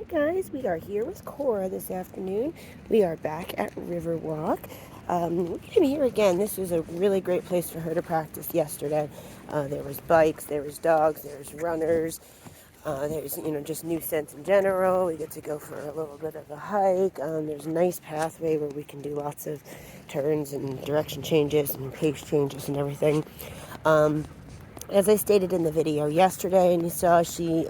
guys, we are here with Cora this afternoon. We are back at Riverwalk. We're here again. This was a really great place for her to practice yesterday. There was bikes, there was dogs, there's runners, there's just new scents in general. We get to go for a little bit of a hike. There's a nice pathway where we can do lots of turns and direction changes and pace changes and everything. As I stated in the video yesterday, and you saw, she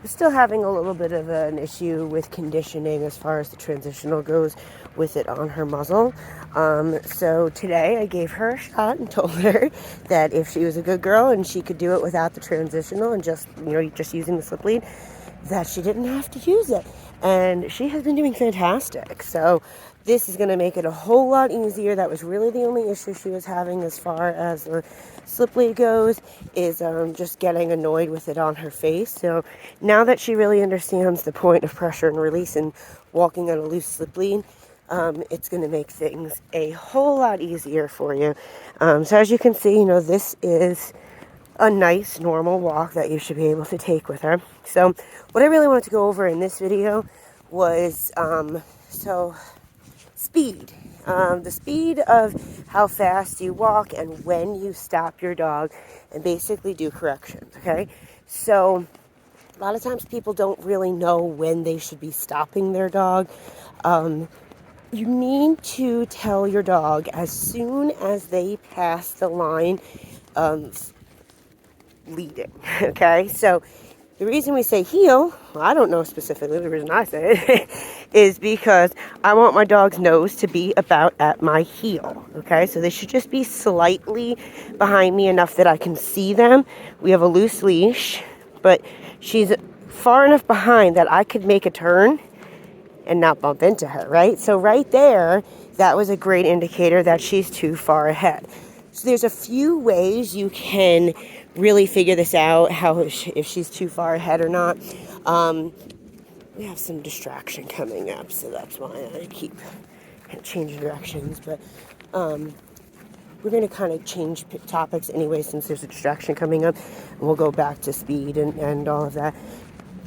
was still having a little bit of an issue with conditioning as far as the transitional goes with it on her muzzle. So today I gave her a shot and told her that if she was a good girl and she could do it without the transitional and just using the slip lead, that she didn't have to use it. And she has been doing fantastic. So this is going to make it a whole lot easier. That was really the only issue she was having as far as the slip lead goes, is just getting annoyed with it on her face. So now that she really understands the point of pressure and release and walking on a loose slip lead, it's going to make things a whole lot easier for you. So as you can see, this is a nice normal walk that you should be able to take with her. So what I really wanted to go over in this video was speed. The speed of how fast you walk and when you stop your dog and basically do corrections, okay? So a lot of times people don't really know when they should be stopping their dog. You need to tell your dog as soon as they pass the line of leading, okay? So the reason we say heel, well, I don't know specifically, the reason I say it is because I want my dog's nose to be about at my heel, okay? So they should just be slightly behind me enough that I can see them. We have a loose leash, but she's far enough behind that I could make a turn and not bump into her, right? So right there, that was a great indicator that she's too far ahead. So there's a few ways you can really figure this out, if she's too far ahead or not. We have some distraction coming up, so that's why I keep changing directions. But we're going to kind of change topics anyway, since there's a distraction coming up, and we'll go back to speed and all of that.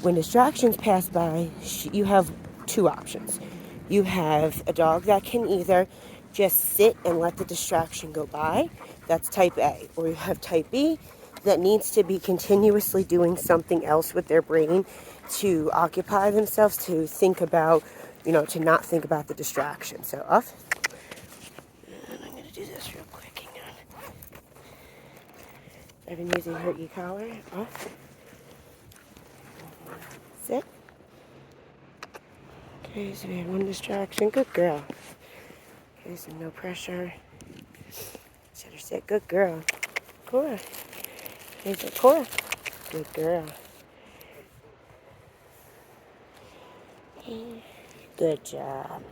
When distractions pass by, you have two options. You have a dog that can either just sit and let the distraction go by. That's type A. Or you have type B, that needs to be continuously doing something else with their brain to occupy themselves, to think about, to not think about the distraction. So off. And I'm going to do this real quick. Hang on. I've been using her e-collar. Off. Sit. Okay, so we had one distraction. Good girl. Okay, so no pressure. Set her sit. Good girl. Cora. Okay, so Cora. Good girl. Good job.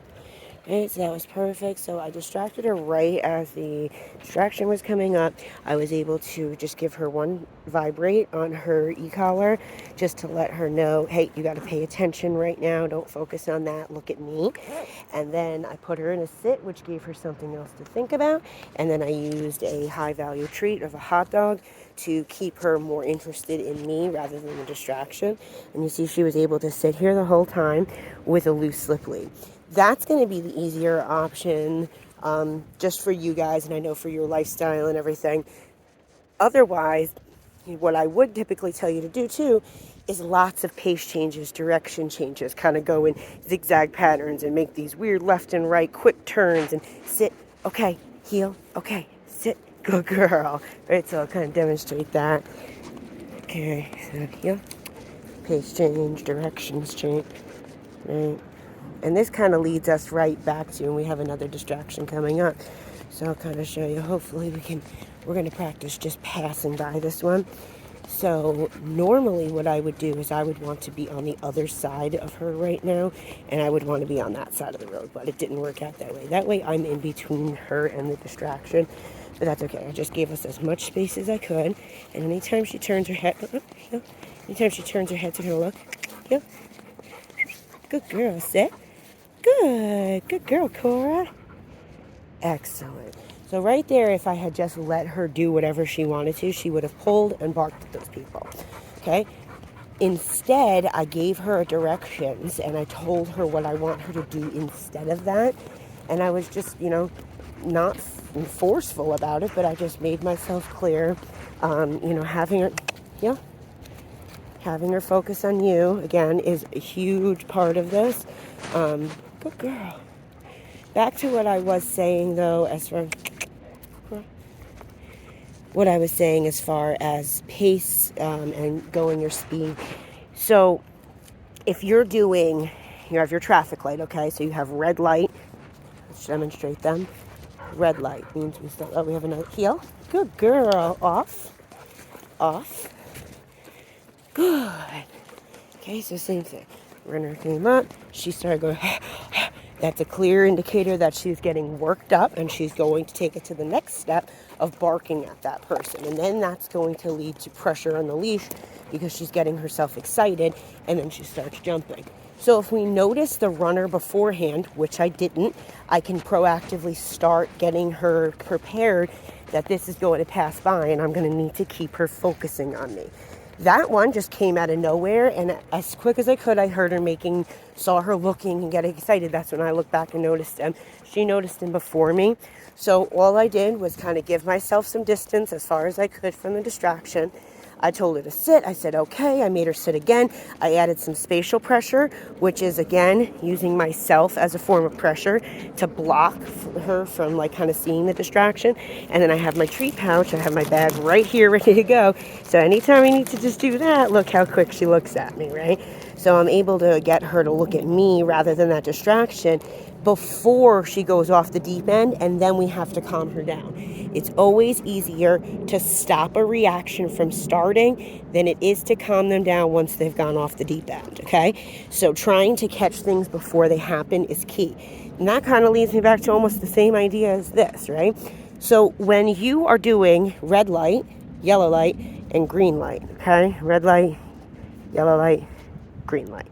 Okay, so that was perfect. So I distracted her right as the distraction was coming up. I was able to just give her one vibrate on her e-collar just to let her know, hey, you got to pay attention right now. Don't focus on that. Look at me. And then I put her in a sit, which gave her something else to think about. And then I used a high-value treat of a hot dog to keep her more interested in me rather than the distraction. And you see she was able to sit here the whole time with a loose slip lead. That's going to be the easier option just for you guys, and I know for your lifestyle and everything. Otherwise, what I would typically tell you to do too is lots of pace changes, direction changes, kind of go in zigzag patterns and make these weird left and right quick turns and sit, okay, heel, okay, sit, good girl. Right, so I'll kind of demonstrate that. Okay, so heel, pace change, directions change, right? And this kind of leads us right back to, and we have another distraction coming up. So I'll kind of show you. Hopefully we're going to practice just passing by this one. So normally what I would do is I would want to be on the other side of her right now, and I would want to be on that side of the road, but it didn't work out that way. That way I'm in between her and the distraction, but that's okay. I just gave us as much space as I could, and anytime she turns her head, to kind of look, good girl, sit. Good girl, Cora. Excellent. So right there, if I had just let her do whatever she wanted to, she would have pulled and barked at those people. Okay? Instead, I gave her directions and I told her what I want her to do instead of that. And I was just, not forceful about it, but I just made myself clear. Yeah, having her focus on you, again, is a huge part of this. Good girl. Back to what I was saying, though, as far as pace and going your speed. So if you're doing, you have your traffic light, okay? So you have red light. Let's demonstrate them. Red light means we start, we have another heel. Good girl. Off. Good. Okay, so same thing. Runner came up. She started going. That's a clear indicator that she's getting worked up and she's going to take it to the next step of barking at that person. And then that's going to lead to pressure on the leash because she's getting herself excited and then she starts jumping. So if we notice the runner beforehand, which I didn't, I can proactively start getting her prepared that this is going to pass by and I'm going to need to keep her focusing on me. That one just came out of nowhere, and as quick as I could, I heard her saw her looking and getting excited. That's when I looked back and noticed him. She noticed him before me. So all I did was kind of give myself some distance as far as I could from the distraction. I told her to sit. I said, okay. I made her sit again. I added some spatial pressure, which is, again, using myself as a form of pressure to block her from, kind of seeing the distraction. And then I have my treat pouch. I have my bag right here ready to go. So anytime I need to just do that, look how quick she looks at me, right? So I'm able to get her to look at me rather than that distraction before she goes off the deep end, and then we have to calm her down. It's always easier to stop a reaction from starting than it is to calm them down once they've gone off the deep end, okay? So trying to catch things before they happen is key. And that kind of leads me back to almost the same idea as this, right? So when you are doing red light, yellow light, and green light, okay? Red light, yellow light, green light.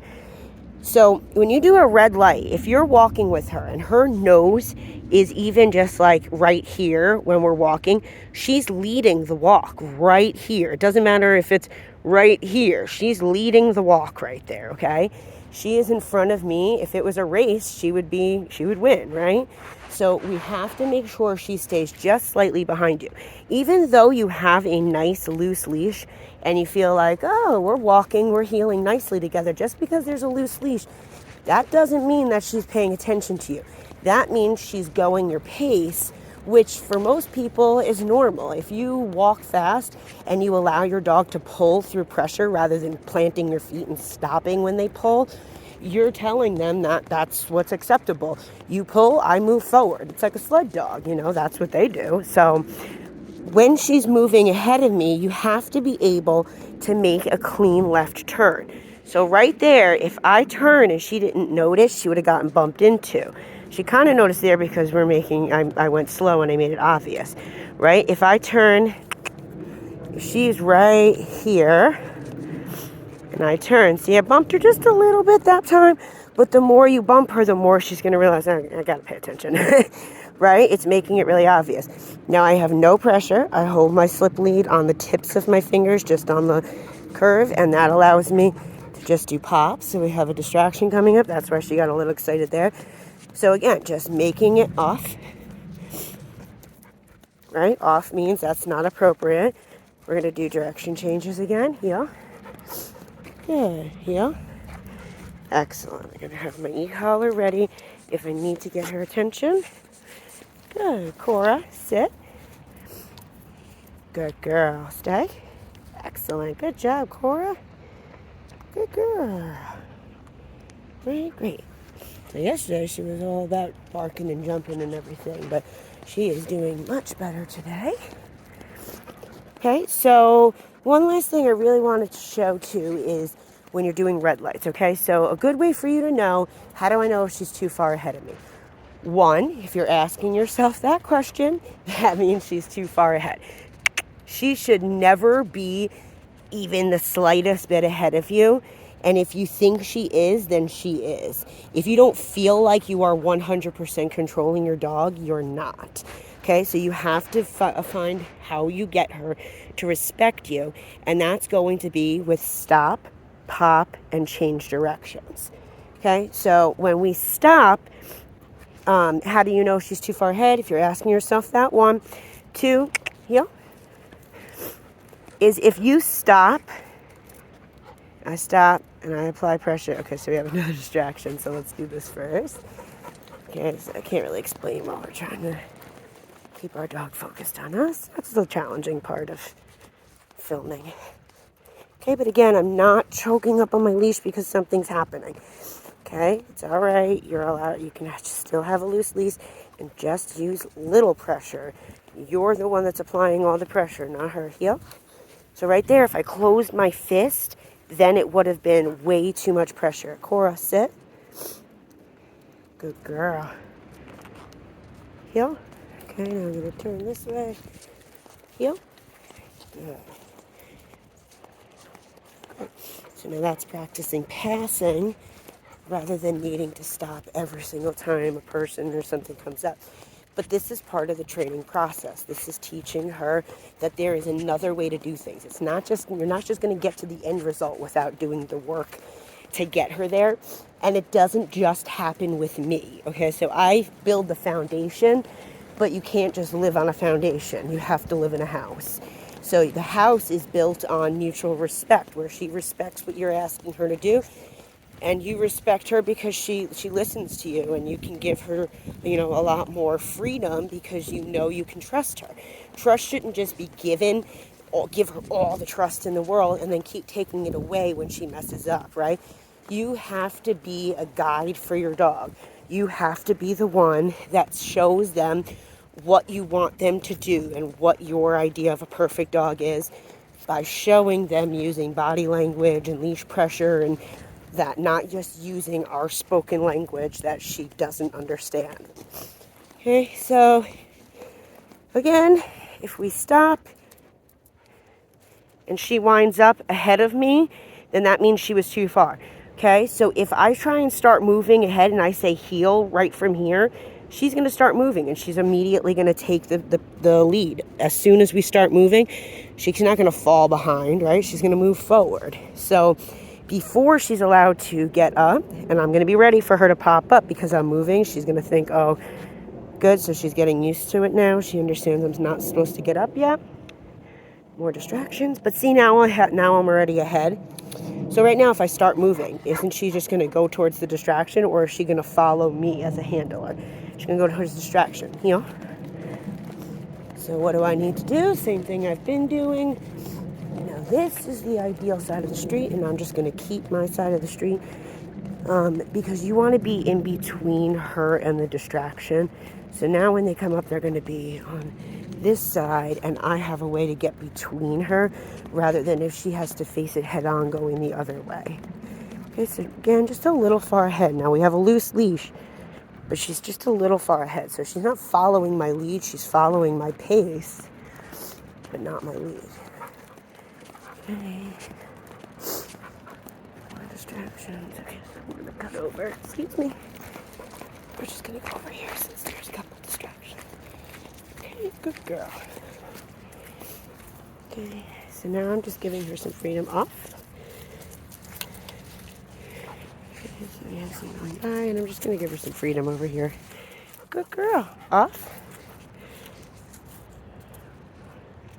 So when you do a red light, if you're walking with her and her nose is even just right here when we're walking, she's leading the walk right here. It doesn't matter if it's right here. She's leading the walk right there, okay? She is in front of me. If it was a race, she would win, right? So we have to make sure she stays just slightly behind you. Even though you have a nice loose leash and you feel like, oh, we're healing nicely together, just because there's a loose leash, that doesn't mean that she's paying attention to you. That means she's going your pace, which for most people is normal. If you walk fast and you allow your dog to pull through pressure rather than planting your feet and stopping when they pull, you're telling them that that's what's acceptable. You pull, I move forward. It's like a sled dog, that's what they do. So when she's moving ahead of me, you have to be able to make a clean left turn. So right there, if I turn and she didn't notice, she would have gotten bumped into. She kind of noticed there because I went slow and I made it obvious, right? If I turn, she's right here, and I turn. See, I bumped her just a little bit that time, but the more you bump her, the more she's going to realize, I got to pay attention, right? It's making it really obvious. Now I have no pressure. I hold my slip lead on the tips of my fingers, just on the curve, and that allows me to just do pops. So we have a distraction coming up. That's why she got a little excited there. So again, just making it off, right? Off means that's not appropriate. We're going to do direction changes again. Heel. Good. Heel. Excellent. I'm going to have my e-collar ready if I need to get her attention. Good. Cora, sit. Good girl. Stay. Excellent. Good job, Cora. Good girl. Very great. So yesterday she was all about barking and jumping and everything, but she is doing much better today. Okay, so one last thing I really wanted to show too is when you're doing red lights, okay? So a good way for you to know, how do I know if she's too far ahead of me? One, if you're asking yourself that question, that means she's too far ahead. She should never be even the slightest bit ahead of you. And if you think she is, then she is. If you don't feel like you are 100% controlling your dog, you're not. Okay, so you have to find how you get her to respect you. And that's going to be with stop, pop, and change directions. Okay, so when we stop, how do you know she's too far ahead? If you're asking yourself that, 1, 2, heel, is if you stop, I stop and I apply pressure. Okay, so we have another distraction, so let's do this first. Okay, so I can't really explain while we're trying to keep our dog focused on us. That's the challenging part of filming. Okay, but again, I'm not choking up on my leash because something's happening. Okay, it's all right. You're allowed. You can still have a loose leash and just use little pressure. You're the one that's applying all the pressure, not her. Heel. So right there, if I closed my fist, then it would have been way too much pressure. Cora, sit. Good girl. Heel. Okay, now I'm going to turn this way. Heel. Good. So now that's practicing passing rather than needing to stop every single time a person or something comes up. But this is part of the training process. This is teaching her that there is another way to do things. It's not just, you're not just going to get to the end result without doing the work to get her there. And it doesn't just happen with me. Okay, so I build the foundation, but you can't just live on a foundation. You have to live in a house. So the house is built on mutual respect, where she respects what you're asking her to do, and you respect her because she listens to you, and you can give her, a lot more freedom because you can trust her. Trust shouldn't just be given, or give her all the trust in the world and then keep taking it away when she messes up, right? You have to be a guide for your dog. You have to be the one that shows them what you want them to do and what your idea of a perfect dog is, by showing them using body language and leash pressure, and that, not just using our spoken language that she doesn't understand. Okay, so again, if we stop and she winds up ahead of me, then that means she was too far. Okay, so if I try and start moving ahead and I say heel right from here, she's going to start moving and she's immediately going to take the lead. As soon as we start moving, she's not going to fall behind, right? She's going to move forward. So before she's allowed to get up, and I'm going to be ready for her to pop up because I'm moving, she's going to think, oh, good, so she's getting used to it now. She understands I'm not supposed to get up yet. More distractions. But see, now I'm already ahead. So right now, if I start moving, isn't she just going to go towards the distraction, or is she going to follow me as a handler? She's going to go towards the distraction, So what do I need to do? Same thing I've been doing. Now this is the ideal side of the street, and I'm just going to keep my side of the street because you want to be in between her and the distraction. So now when they come up, they're going to be on this side, and I have a way to get between her rather than if she has to face it head on going the other way. Okay, so again, just a little far ahead. Now we have a loose leash, but she's just a little far ahead. So she's not following my lead, she's following my pace, but not my lead. Okay. More distractions. Okay, so I'm gonna cut over. Excuse me. We're just gonna go over here since there's a couple distractions. Okay, good girl. Okay, so now I'm just giving her some freedom off. Okay, so we have some going by, and I'm just gonna give her some freedom over here. Good girl. Off.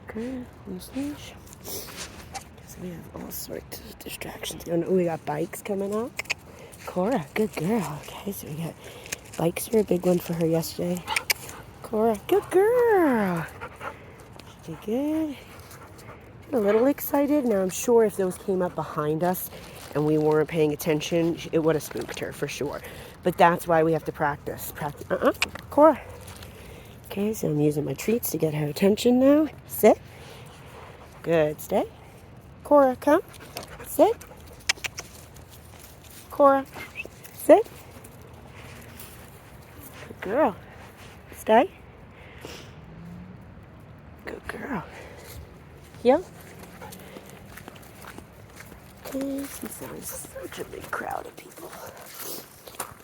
Okay, loose leash. So we have all sorts of distractions going on. We got bikes coming up. Cora, good girl. Okay, so we got bikes are a big one for her yesterday. Cora, good girl. She did good. A little excited. Now I'm sure if those came up behind us and we weren't paying attention, it would have spooked her for sure. But that's why we have to practice. Cora. Okay, so I'm using my treats to get her attention now. Sit. Good. Stay. Cora, come. Sit. Cora. Sit. Good girl. Stay. Good girl. Yep. Okay, since there's such a big crowd of people.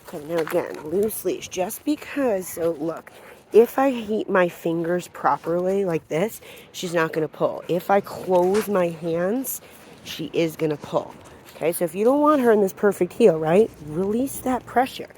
Okay, now again, loose leash. Just because, so look, if I heat my fingers properly like this, she's not going to pull. If I close my hands, she is going to pull. Okay, so if you don't want her in this perfect heel, right, release that pressure.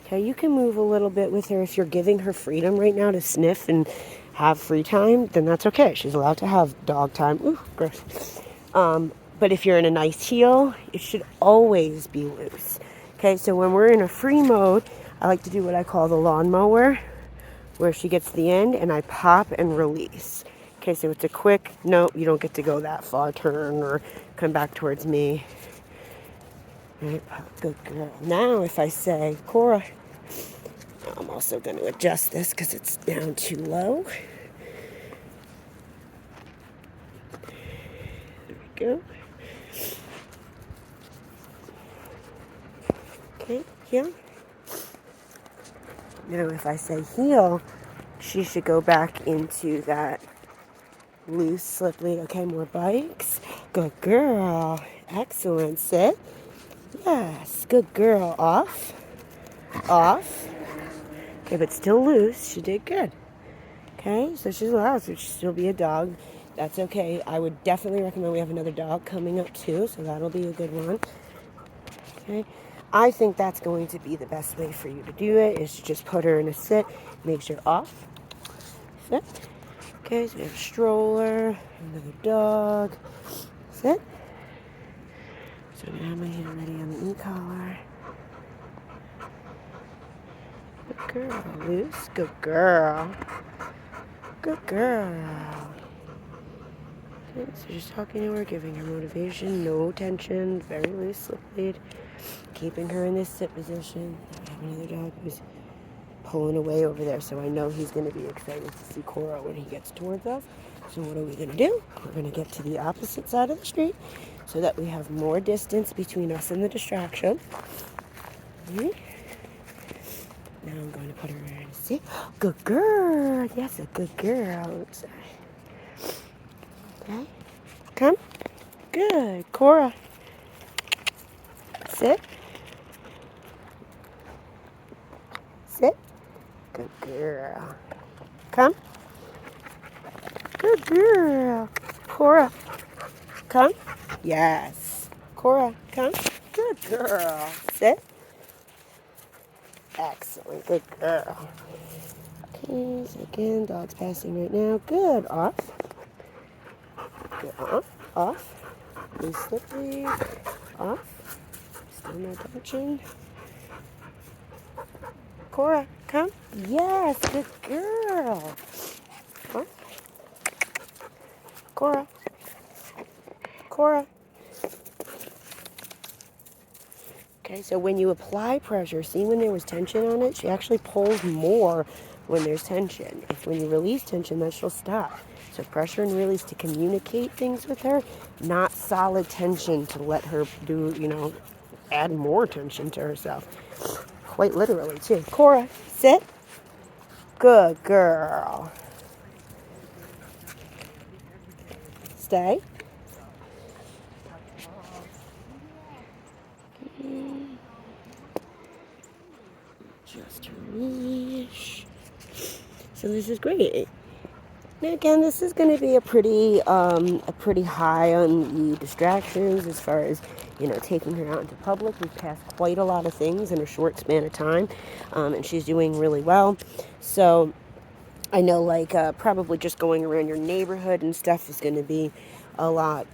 Okay, you can move a little bit with her if you're giving her freedom right now to sniff and have free time, then that's okay. She's allowed to have dog time. Ooh, gross. But if you're in a nice heel, it should always be loose. Okay, so when we're in a free mode, I like to do what I call the lawnmower, where she gets to the end and I pop and release. Okay, so it's a quick, no, you don't get to go that far, turn or come back towards me. Right, good girl. Now if I say, Cora, I'm also going to adjust this because it's down too low. There we go. Okay, heel. Now if I say heel, she should go back into that loose, slippery. Okay, more bikes. Good girl. Excellent. Sit. Yes, good girl. Off. Off. Okay, but still loose. She did good. Okay, so she's allowed to still be a dog. That's okay. I would definitely recommend we have another dog coming up too, so that'll be a good one. Okay, I think that's going to be the best way for you to do it, is to just put her in a sit, make sure off, sit. Okay, so we have a stroller, another dog, sit. So now my hand ready on the e-collar. Good girl, loose, good girl. Good girl. Okay, so just talking to her, giving her motivation, no tension, very loose slip lead, keeping her in this sit position. I have another dog who's pulling away over there, so I know he's going to be excited to see Cora when he gets towards us. So what are we going to do? We're going to get to the opposite side of the street so that we have more distance between us and the distraction. Okay. Now I'm going to put her in a sit. Good girl. Yes, a good girl. Oops. Okay. Come. Good. Cora. Sit. Sit. Good girl. Come. Good girl. Cora. Come. Yes. Cora. Come. Good girl. Sit. Excellent. Good girl. Okay, so again, dog's passing right now. Good. Off. Good. Off. Loose slippery. Off. Still no tension. Cora, come. Yes, good girl. Huh? Cora. Cora. Okay, so when you apply pressure, see when there was tension on it, she actually pulls more when there's tension. If when you release tension, then she'll stop. So pressure and release to communicate things with her, not solid tension to let her do, add more tension to herself. Quite literally, too. Cora, sit. Good girl. Stay. Just her leash. So this is great. Now again, this is going to be a pretty high on the distractions as far as taking her out into public. We've passed quite a lot of things in a short span of time, and she's doing really well. So I know, probably just going around your neighborhood and stuff is going to be a lot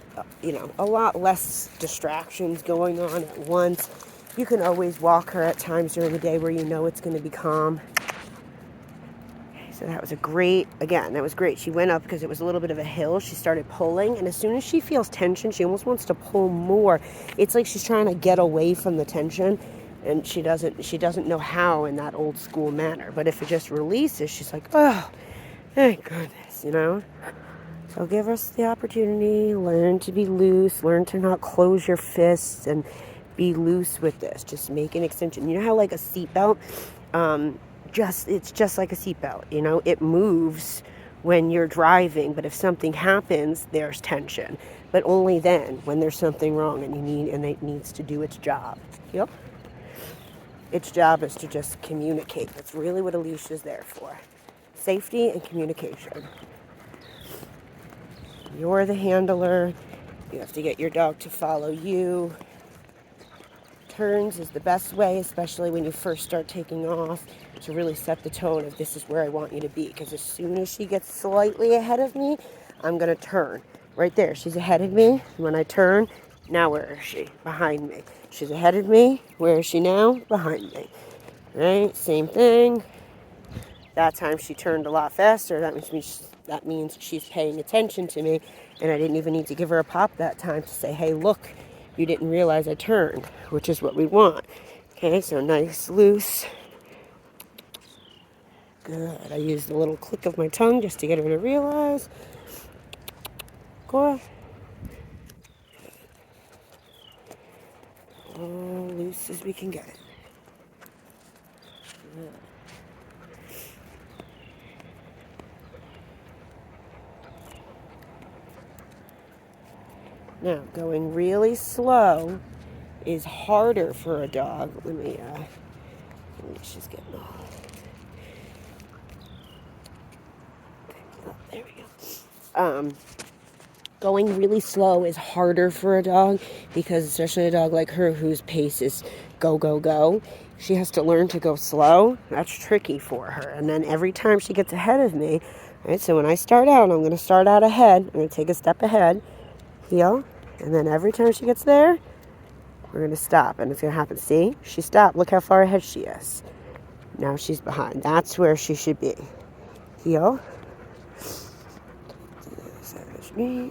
less distractions going on at once. You can always walk her at times during the day where you know it's going to be calm. So that was that was great. She went up because it was a little bit of a hill. She started pulling, and as soon as she feels tension, she almost wants to pull more. It's like she's trying to get away from the tension, and she doesn't know how in that old school manner. But if it just releases, she's like, oh, thank goodness, So give us the opportunity, learn to be loose, learn to not close your fists, and be loose with this. Just make an extension. You know how like a seatbelt, it's just like a seatbelt, it moves when you're driving, but if something happens, there's tension. But only then, when there's something wrong and it needs to do its job. Yep. Its job is to just communicate. That's really what a leash is there for. Safety and communication. You're the handler. You have to get your dog to follow you. turns is the best way, especially when you first start taking off, to really set the tone of this is where I want you to be. Because as soon as she gets slightly ahead of me, I'm going to turn. Right there, she's ahead of me. When I turn, now where is she? Behind me. She's ahead of me. Where is she now? Behind me. Right? Same thing. That time she turned a lot faster. That means she's paying attention to me, and I didn't even need to give her a pop that time to say, hey, look, you didn't realize I turned, which is what we want. Okay, so nice, loose. Good. I used a little click of my tongue just to get her to realize. Cora. Oh, loose as we can get it. Good. Now, going really slow is harder for a dog. Let me she's getting off. Oh, there we go. Going really slow is harder for a dog because especially a dog like her whose pace is go, go, go. She has to learn to go slow. That's tricky for her. And then every time she gets ahead of me, right, so when I start out, I'm going to start out ahead. I'm going to take a step ahead, heel, and then every time she gets there, we're going to stop. And it's going to happen. See? She stopped. Look how far ahead she is. Now she's behind. That's where she should be. Heel. Me.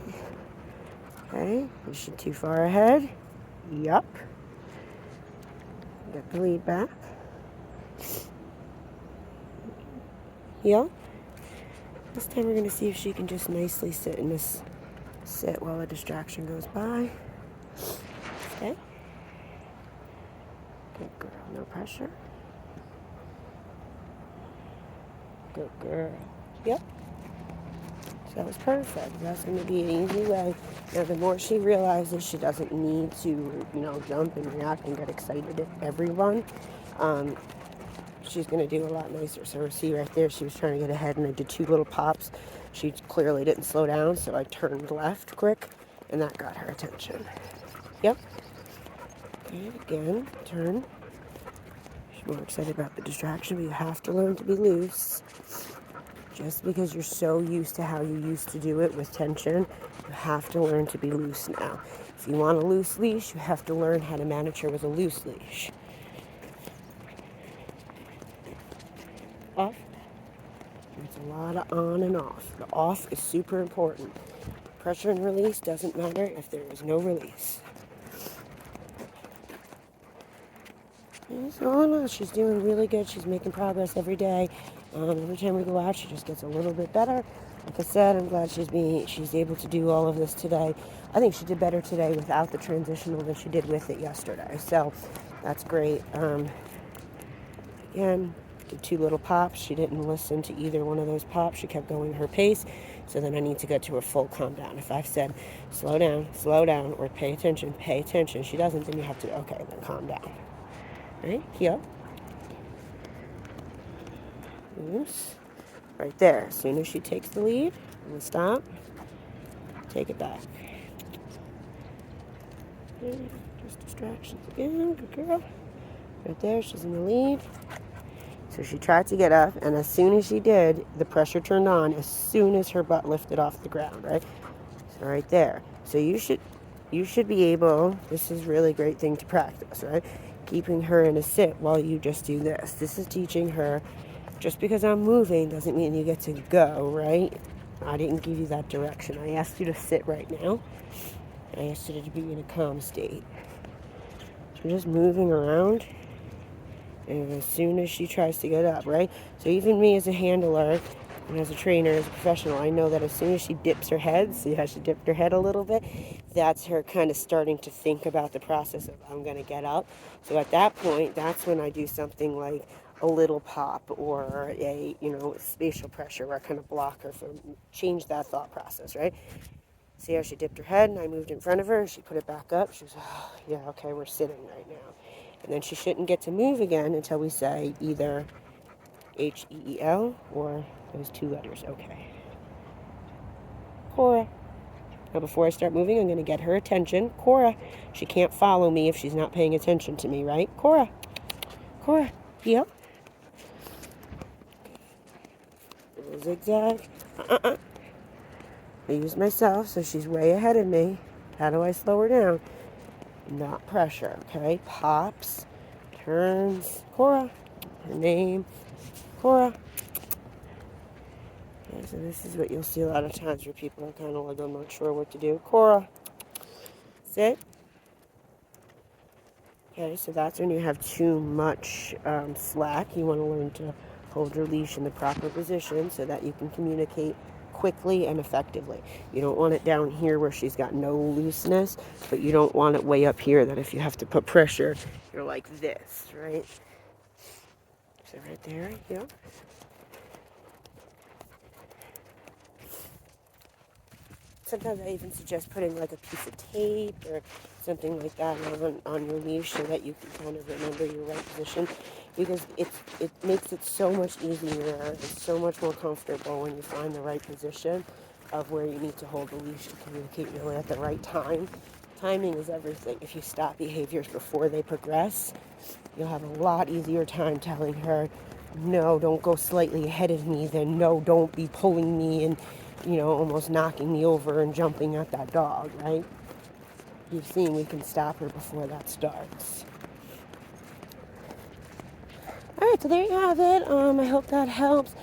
Okay, is she too far ahead? Yup. Get the lead back. Yep. This time we're going to see if she can just nicely sit in this sit while a distraction goes by. Okay. Good girl. No pressure. Good girl. Yep. So that was perfect. That's going to be an easy way. Now, the more she realizes she doesn't need to, jump and react and get excited at everyone, she's going to do a lot nicer. So see right there, she was trying to get ahead and I did 2 little pops. She clearly didn't slow down, so I turned left quick, and that got her attention. Yep. Okay, again, turn. She's more excited about the distraction, but you have to learn to be loose. Just because you're so used to how you used to do it with tension, you have to learn to be loose now. If you want a loose leash, you have to learn how to manage her with a loose leash. Off. It's a lot of on and off. The off is super important. Pressure and release doesn't matter if there is no release. So she's doing really good. She's making progress every day. Every time we go out, she just gets a little bit better. Like I said, I'm glad she's able to do all of this today. I think she did better today without the transitional than she did with it yesterday. So that's great. Again, did 2 little pops. She didn't listen to either one of those pops. She kept going her pace. So then I need to get to a full calm down. If I've said slow down, or pay attention, she doesn't, then you have to, okay, then calm down. Right? Heel. Loose. Right there. As soon as she takes the lead, I'm going to stop. Take it back. Okay, just distractions again. Good girl. Right there, she's in the lead. So she tried to get up, and as soon as she did, the pressure turned on as soon as her butt lifted off the ground, right? So right there. So you should be able, this is a really great thing to practice, right? Keeping her in a sit while you just do this. This is teaching her, just because I'm moving doesn't mean you get to go, right? I didn't give you that direction. I asked you to sit right now. I asked you to be in a calm state. So we're just moving around. And as soon as she tries to get up, right? So even me as a handler and as a trainer, as a professional, I know that as soon as she dips her head, see how she dipped her head a little bit? That's her kind of starting to think about the process of, I'm going to get up. So at that point, that's when I do something like a little pop or a, spatial pressure where I kind of block her from, change that thought process, right? See how she dipped her head and I moved in front of her and she put it back up. She was, oh, yeah, okay, we're sitting right now. And then she shouldn't get to move again until we say either H-E-E-L or those 2 letters, okay. Cora. Now before I start moving, I'm going to get her attention. Cora, she can't follow me if she's not paying attention to me, right? Cora, Cora, yep. Zigzag. I use myself, so she's way ahead of me. How do I slow her down? Not pressure, okay? Pops, turns. Cora, her name, Cora. Okay, so this is what you'll see a lot of times where people are kind of like, I'm not sure what to do. Cora, sit. Okay, so that's when you have too much slack. You want to learn to hold your leash in the proper position so that you can communicate quickly and effectively. You don't want it down here where she's got no looseness, but you don't want it way up here that if you have to put pressure, you're like this, right? So right there, yeah. Sometimes I even suggest putting like a piece of tape or something like that on your leash so that you can kind of remember your right position, because it makes it so much easier and so much more comfortable when you find the right position of where you need to hold the leash to communicate really at the right time. Timing is everything. If you stop behaviors before they progress, you'll have a lot easier time telling her, no, don't go slightly ahead of me, then no, don't be pulling me and, almost knocking me over and jumping at that dog, right? You've seen we can stop her before that starts. All right, so there you have it. I hope that helps.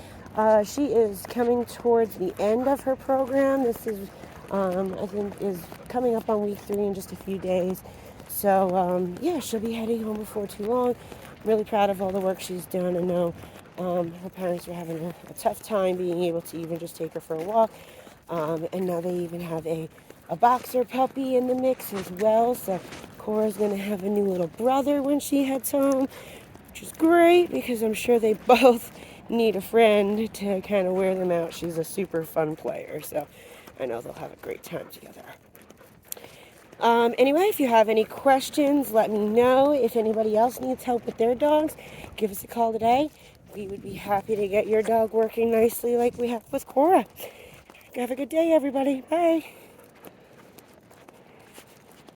She is coming towards the end of her program. This is, I think, is coming up on week 3 in just a few days. So, yeah, she'll be heading home before too long. I'm really proud of all the work she's done. I know her parents were having a tough time being able to even just take her for a walk. And now they even have a boxer puppy in the mix as well. So Cora's going to have a new little brother when she heads home, which is great because I'm sure they both need a friend to kind of wear them out. She's a super fun player, so I know they'll have a great time together. Anyway, if you have any questions, let me know. If anybody else needs help with their dogs, give us a call today. We would be happy to get your dog working nicely like we have with Cora. Have a good day, everybody. Bye.